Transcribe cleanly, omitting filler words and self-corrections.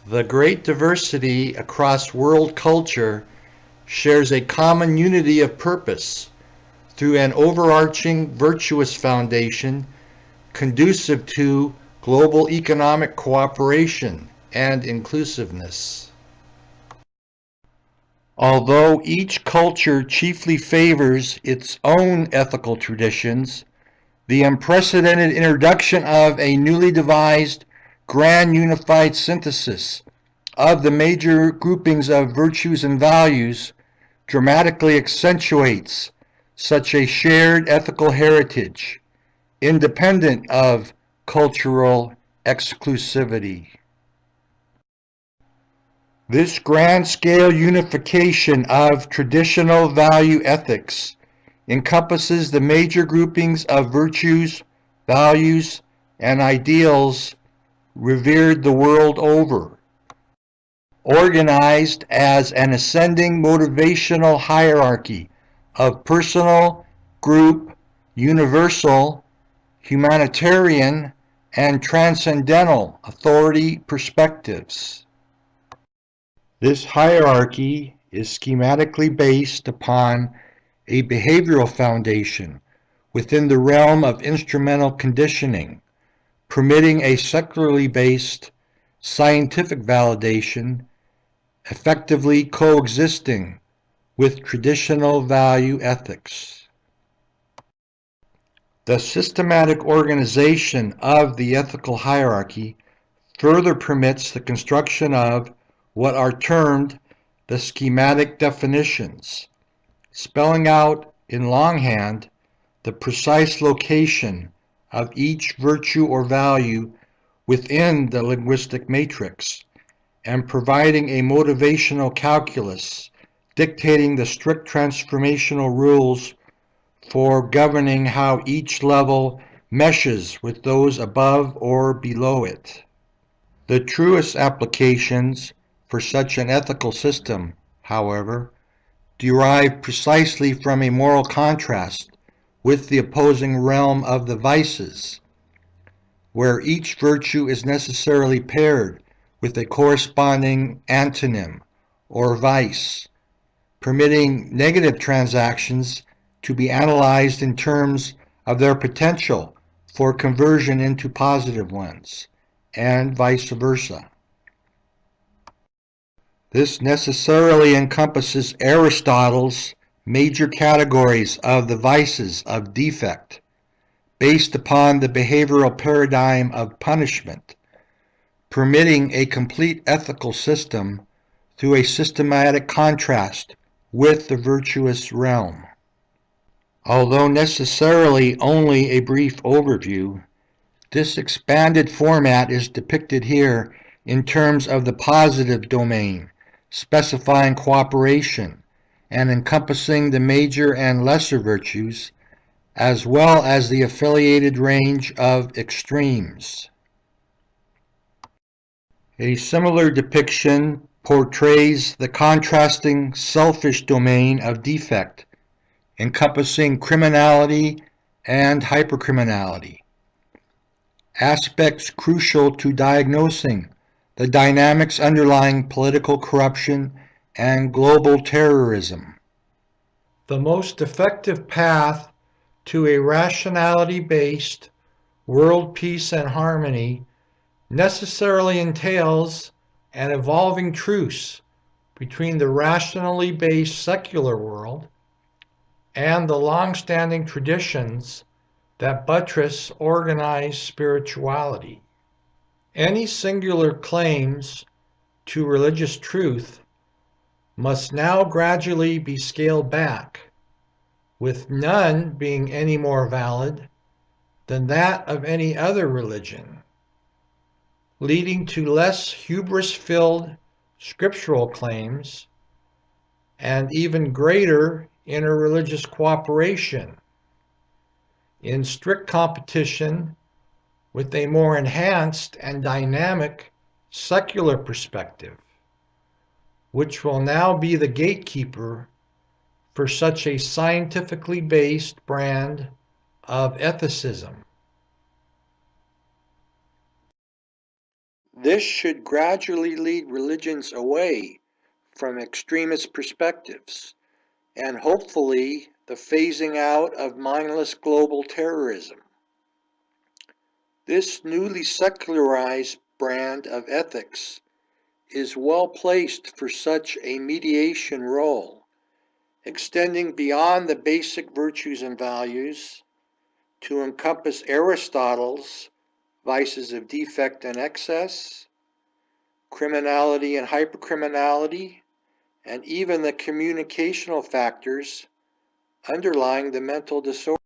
The great diversity across world culture shares a common unity of purpose through an overarching virtuous foundation conducive to global economic cooperation and inclusiveness. Although each culture chiefly favors its own ethical traditions, the unprecedented introduction of a newly devised grand unified synthesis of the major groupings of virtues and values dramatically accentuates such a shared ethical heritage, independent of cultural exclusivity. This grand-scale unification of traditional value ethics encompasses the major groupings of virtues, values, and ideals revered the world over, organized as an ascending motivational hierarchy of personal, group, universal, humanitarian, and transcendental authority perspectives. This hierarchy is schematically based upon a behavioral foundation within the realm of instrumental conditioning, permitting a secularly based scientific validation effectively coexisting with traditional value ethics. The systematic organization of the ethical hierarchy further permits the construction of what are termed the schematic definitions, spelling out in longhand the precise location of each virtue or value within the linguistic matrix, and providing a motivational calculus dictating the strict transformational rules for governing how each level meshes with those above or below it. The truest applications for such an ethical system, however, derive precisely from a moral contrast with the opposing realm of the vices, where each virtue is necessarily paired with a corresponding antonym or vice, permitting negative transactions to be analyzed in terms of their potential for conversion into positive ones, and vice versa. This necessarily encompasses Aristotle's major categories of the vices of defect, based upon the behavioral paradigm of punishment, permitting a complete ethical system through a systematic contrast with the virtuous realm. Although necessarily only a brief overview, this expanded format is depicted here in terms of the positive domain, specifying cooperation and encompassing the major and lesser virtues, as well as the affiliated range of extremes. A similar depiction portrays the contrasting selfish domain of defect, encompassing criminality and hypercriminality, aspects crucial to diagnosing the dynamics underlying political corruption and global terrorism. The most effective path to a rationality-based world peace and harmony necessarily entails an evolving truce between the rationally based secular world and the long-standing traditions that buttress organized spirituality. Any singular claims to religious truth must now gradually be scaled back, with none being any more valid than that of any other religion, leading to less hubris-filled scriptural claims and even greater interreligious cooperation in strict competition with a more enhanced and dynamic secular perspective, which will now be the gatekeeper for such a scientifically based brand of ethicism. This should gradually lead religions away from extremist perspectives and hopefully the phasing out of mindless global terrorism. This newly secularized brand of ethics is well placed for such a mediation role, extending beyond the basic virtues and values to encompass Aristotle's vices of defect and excess, criminality and hypercriminality, and even the communicational factors underlying the mental disorder.